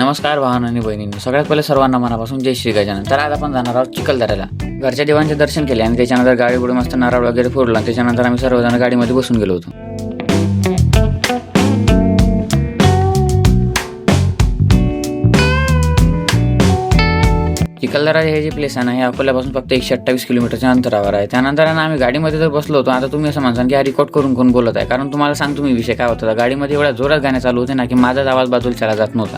नमस्कार वाहन आणि बहिणींनो, सगळ्यात पहिले सर्वांना मनापासून जय श्री गजानन. तर आज आपण जाणार आहोत चिखलदऱ्याला. घरच्या देवांचे दर्शन केले आणि त्याच्यानंतर गाडी पुढे मस्त नारळ वगैरे फोडला. त्याच्यानंतर आम्ही सर्वजण गाडीमध्ये बसून गेलो होतो. चिखलदरा हे जे प्लेस आहे ना, हे अकोल्यापासून फक्त 128 किलोमीटरच्या अंतरावर आहे. त्यानंतर आम्ही गाडीमध्ये तर बसलो होतो. आता तुम्ही असं म्हणसान की हा रेकॉर्ड करून कोण बोलत आहे, कारण तुम्हाला सांगतो मी विषय काय होता. गाडीमध्ये एवढ्या जोरात गाणे चालू होते ना की माझाच आवाज बाजूला चला जात नव्हता.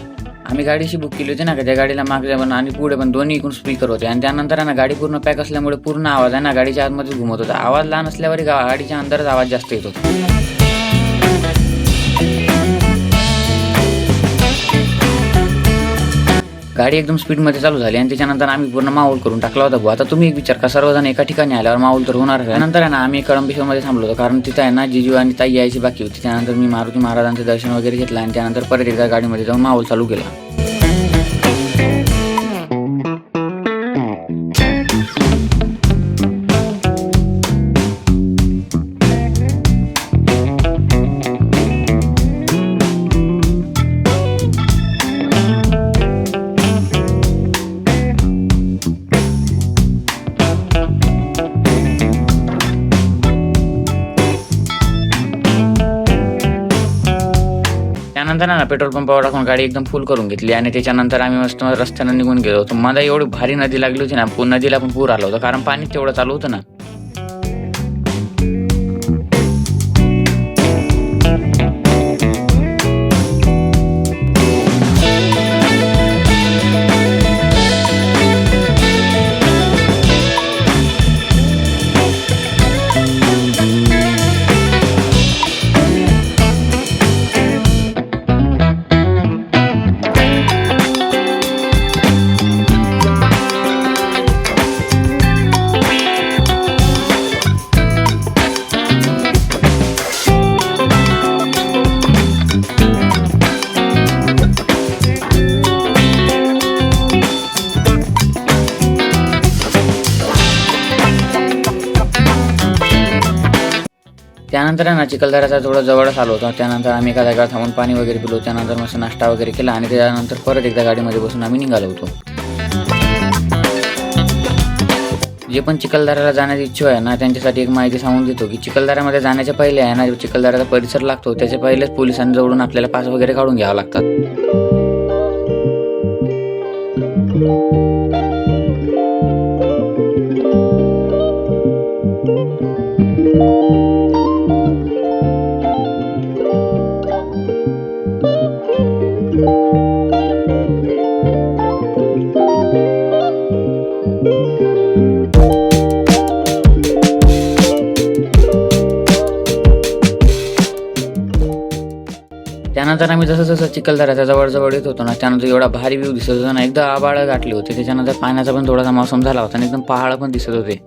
आम्ही गाडीशी बुक केली होती ना, त्या गाडीला मागच्या पण आणि पुढे पण दोन्ही इकडून स्पीकर होते. आणि त्यानंतर ना गाडी पूर्ण पॅक असल्यामुळे पूर्ण आवाज आहे ना गाडीच्या आतमध्ये घुमत होता. आवाज लहान असल्यावर गाडीच्या अंदरच आवाज जास्त येत होता. गाडी एकदम स्पीडमध्ये चालू झाली आणि त्याच्यानंतर आम्ही पूर्ण माऊल करून टाकला होता. आता तुम्ही एक विचार का, सर्वजण एका ठिकाणी आल्यावर माऊल तर होणार आहे. त्यानंतर आहे ना आम्ही कळंबेश्वरमध्ये थांबलो होतो, कारण तिथं आहे ना जिजू आणि ताई यायची बाकी होती. त्यानंतर मी मारुती महाराजांचे दर्शन वगैरे घेतलं आणि त्यानंतर परत एकदा गाडीमध्ये जाऊन माऊल चालू केला. त्यानंतर ना पेट्रोल पंपावर टाकून गाडी एकदम फुल करून घेतली आणि त्याच्यानंतर आम्ही मस्त रस्त्यानं निघून गेलो होतो. मला एवढी भारी नदी लागली होती ना, नदीला पण पूर आला होता, कारण पाणी तेवढं चालू होतं ना. त्यानंतर ना चिखलदऱ्याचा थोडं जवळच आलो होतो. त्यानंतर आम्ही एका जागेवर थांबून पाणी वगैरे पिलो. त्यानंतर मस्त नाश्ता वगैरे केला आणि त्यानंतर परत एकदा गाडीमध्ये बसून आम्ही निघालो होतो. जे पण चिखलदऱ्याला जाण्याची इच्छा आहे ना, त्यांच्यासाठी एक माहिती सांगून देतो की चिखलदऱ्यामध्ये जाण्याच्या पहिले आहे ना, चिखलदऱ्याचा परिसर लागतो त्याच्या पहिलेच पोलिसांजवळून आपल्याला पास वगैरे काढून घ्यावं लागतात. त्यानंतर आम्ही जसं चिखलदऱ्याच्या जवळ येत होतो ना, त्यानंतर एवढा भारी व्ह्यू दिसत होता ना, एकदम आभाळ गाठले होते. त्याच्यानंतर पाण्याचा पण थोडासा मौसम झाला होता आणि एकदम पहाड पण दिसत होते.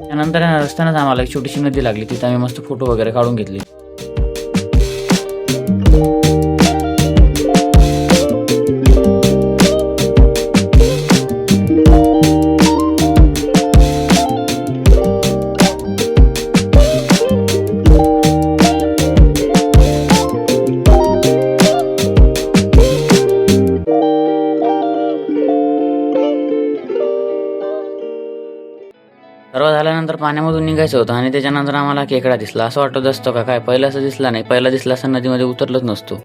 त्यानंतर रस्त्यानंच आम्हाला एक छोटीशी नदी लागली. तिथे आम्ही मस्त फोटो वगैरे काढून घेतले. सर्व झाल्यानंतर पाण्यामधून निघायचं होतं आणि त्याच्यानंतर आम्हाला खेकडा दिसला. असं वाटत असतं का काय, पहिलं असं दिसला नाही. पहिला दिसला असं नदीमध्ये उतरलंच नसतो.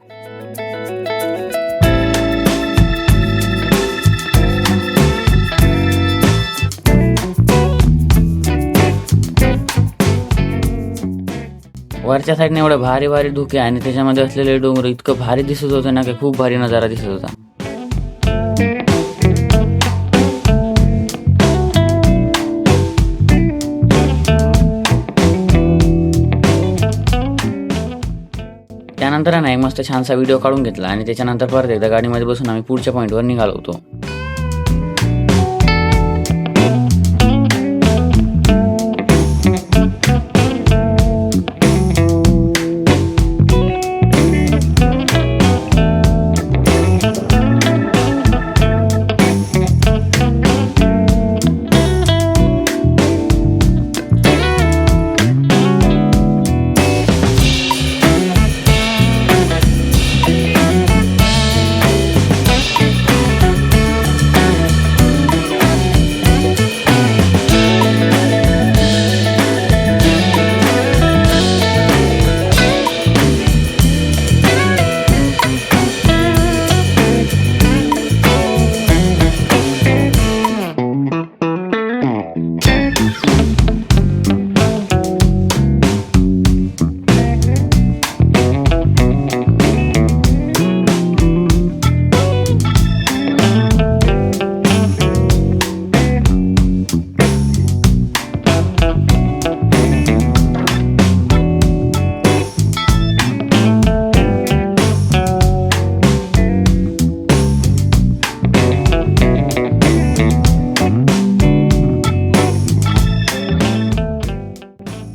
वरच्या साईडने एवढे भारी भारी धुके आणि त्याच्यामध्ये असलेले डोंगर इतकं भारी दिसत होतं ना की खूप भारी नजारा दिसत होता. त्यानंतर आहे ना एक मस्त छानसा व्हिडिओ काढून घेतला आणि त्याच्यानंतर परत एकदा गाडीमध्ये बसून आम्ही पुढच्या पॉईंटवर निघालो होतो.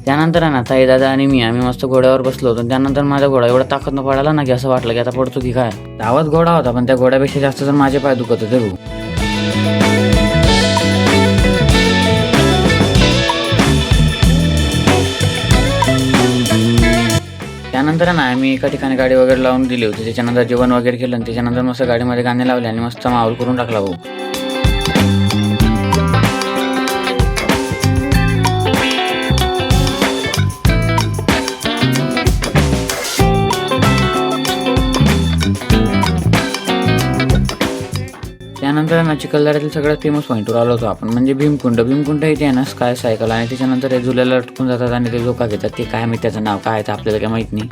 त्यानंतर आहे ना ताई दादा आणि मी आम्ही मस्त घोड्यावर बसलो होतो. त्यानंतर माझा घोडा एवढा ताकदनं पडाला ना की असं वाटलं की आता पडतो की काय. धावत घोडा होता पण त्या घोड्यापेक्षा जास्त तर माझे पाय दुखत होते भाऊ. त्यानंतर आहे ना आम्ही एका ठिकाणी गाडी वगैरे लावून दिली होती. त्याच्यानंतर जेवण वगैरे केलं आणि त्याच्यानंतर मस्त गाडीमध्ये गाणे लावले आणि मस्त माहोल करून टाकला भाऊ. त्यानंतर ना चिखलदऱ्यातील सगळ्यात फेमस पॉईंटवर आलो होतो आपण, म्हणजे भीमकुंड. भीमकुंड इथे आहे ना स्काय सायकल आणि त्याच्यानंतर हे झुल्याला लटकून जातात आणि ते झोका घेतात. ते काय माहिती त्याचं नाव काय आहे ते आपल्याला काय माहीत नाही.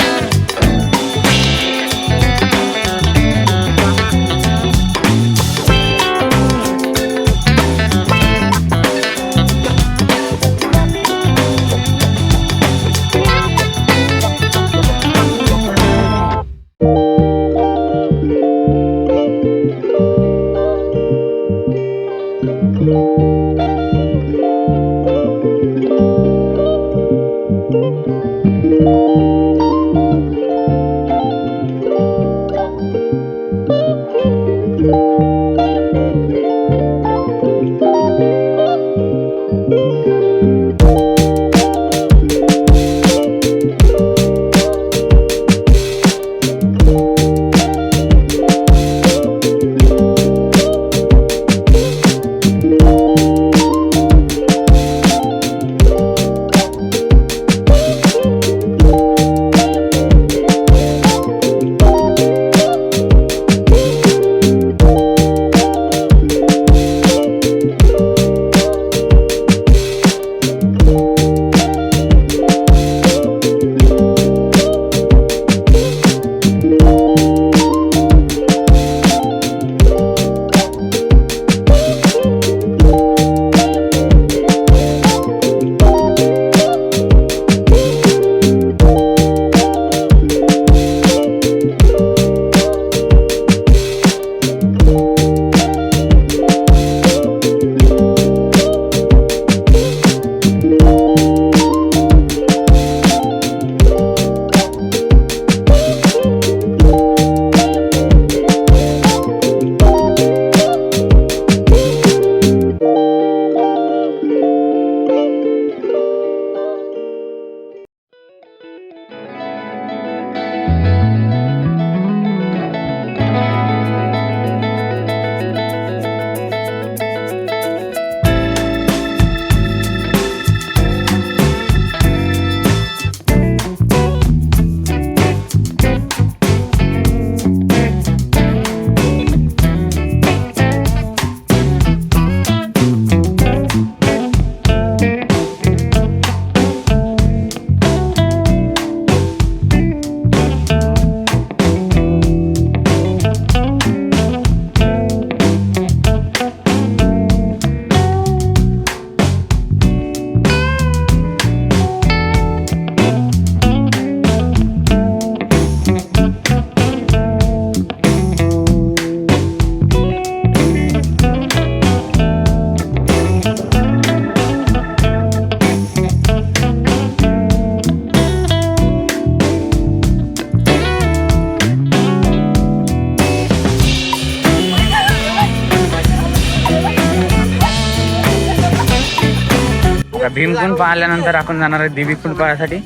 भीमकुंड पाहिल्यानंतर आपण जाणार आहे देवीकुंड पाहण्यासाठी.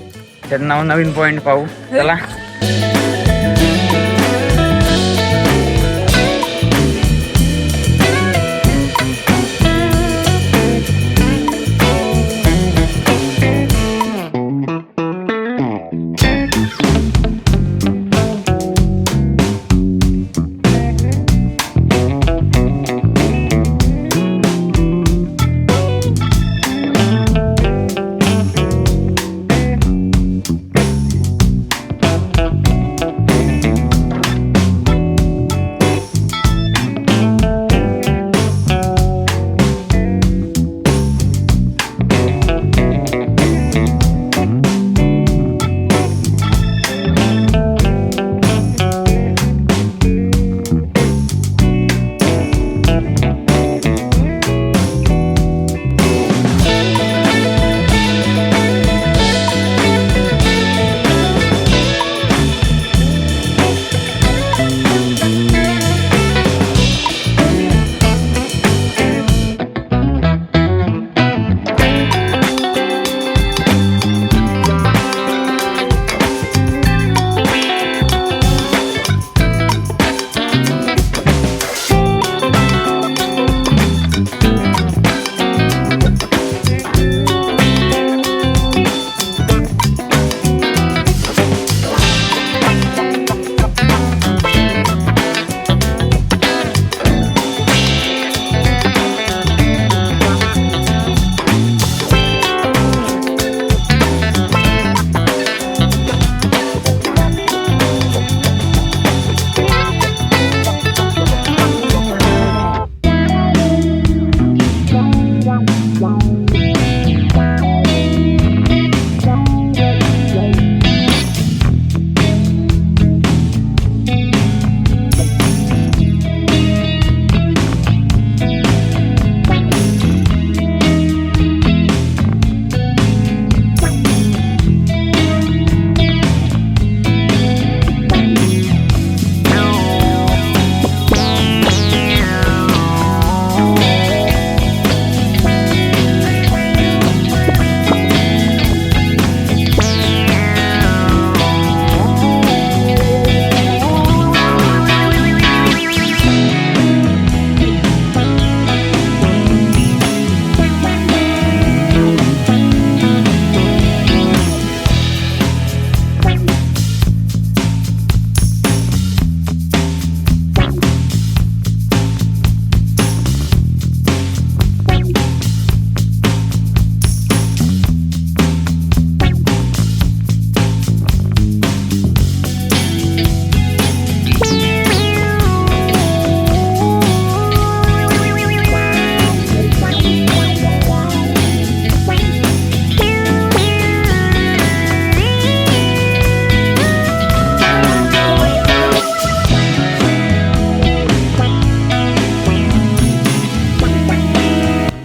त्यात नवीन पॉइंट पाहू. चला.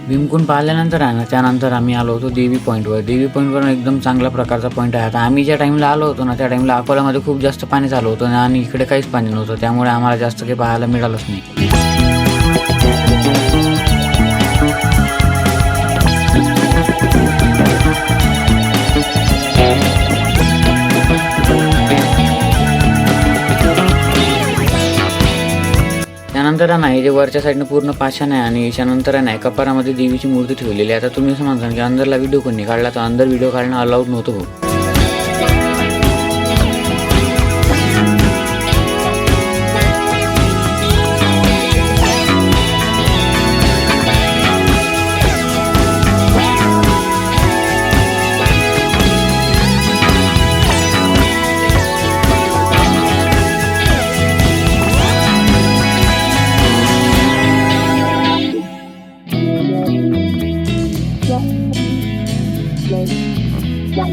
भीमकुंड पाहिल्यानंतर आहे ना, त्यानंतर आम्ही आलो होतो देवी पॉईंटवर. देवी पॉईंटवर एकदम चांगल्या प्रकारचा पॉईंट आहे. आता आम्ही ज्या टाईमला आलो होतो ना, त्या टाईमला अकोल्यामध्ये खूप जास्त पाणी चालू होतं आणि इकडे काहीच पाणी नव्हतं, त्यामुळे आम्हाला जास्त काही पाहायला मिळालंच नाही. त्यानंतर आहे ना, हे जे वरच्या साईडनं पूर्ण पाषाण आहे आणि याच्यानंतर आहे ना, कपारामध्ये देवीची मूर्ती ठेवलेली आहे. आता तुम्ही असं म्हणता की अंदरला व्हिडिओ कोणी काढला, तर अंदर व्हिडिओ काढणं अलाउड नव्हतं हो.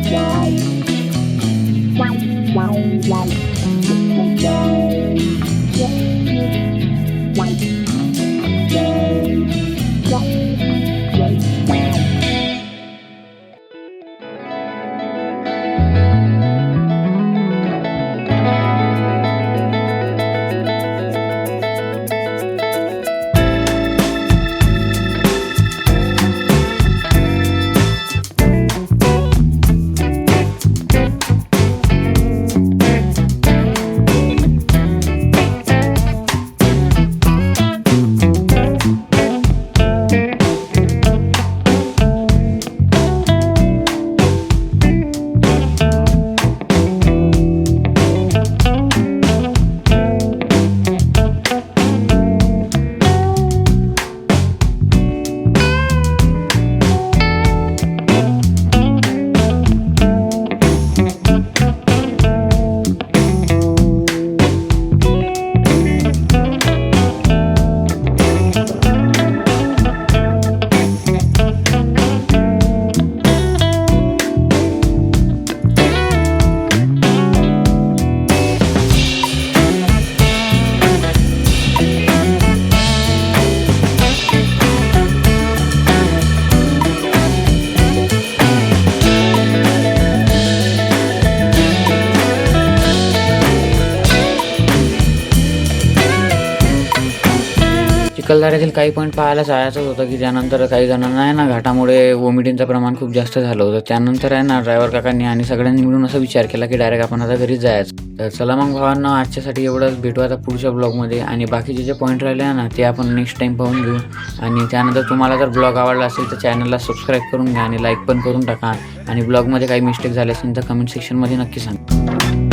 Bye. चिखलदऱ्यातील काही पॉईंट पाहायला जायचं होतं की त्यानंतर काही जणांना आहे ना घाटामुळे वॉमिटिंगचं प्रमाण खूप जास्त झालं होतं. त्यानंतर आहे ना ड्रायव्हर काकांनी आणि सगळ्यांनी मिळून असा विचार केला की डायरेक्ट आपण आता घरीच जायचं. तर चला मग भावांना आजच्यासाठी एवढंच. भेटू आता पुढच्या ब्लॉगमध्ये आणि बाकीचे जे पॉईंट राहिले आहे ना ते आपण नेक्स्ट टाईम पाहून घेऊ. आणि त्यानंतर तुम्हाला जर ब्लॉग आवडला असेल तर चॅनलला सबस्क्राईब करून घ्या आणि लाईक पण करून टाका. आणि ब्लॉगमध्ये काही मिस्टेक झाले असेल तर कमेंट सेक्शनमध्ये नक्की सांगा.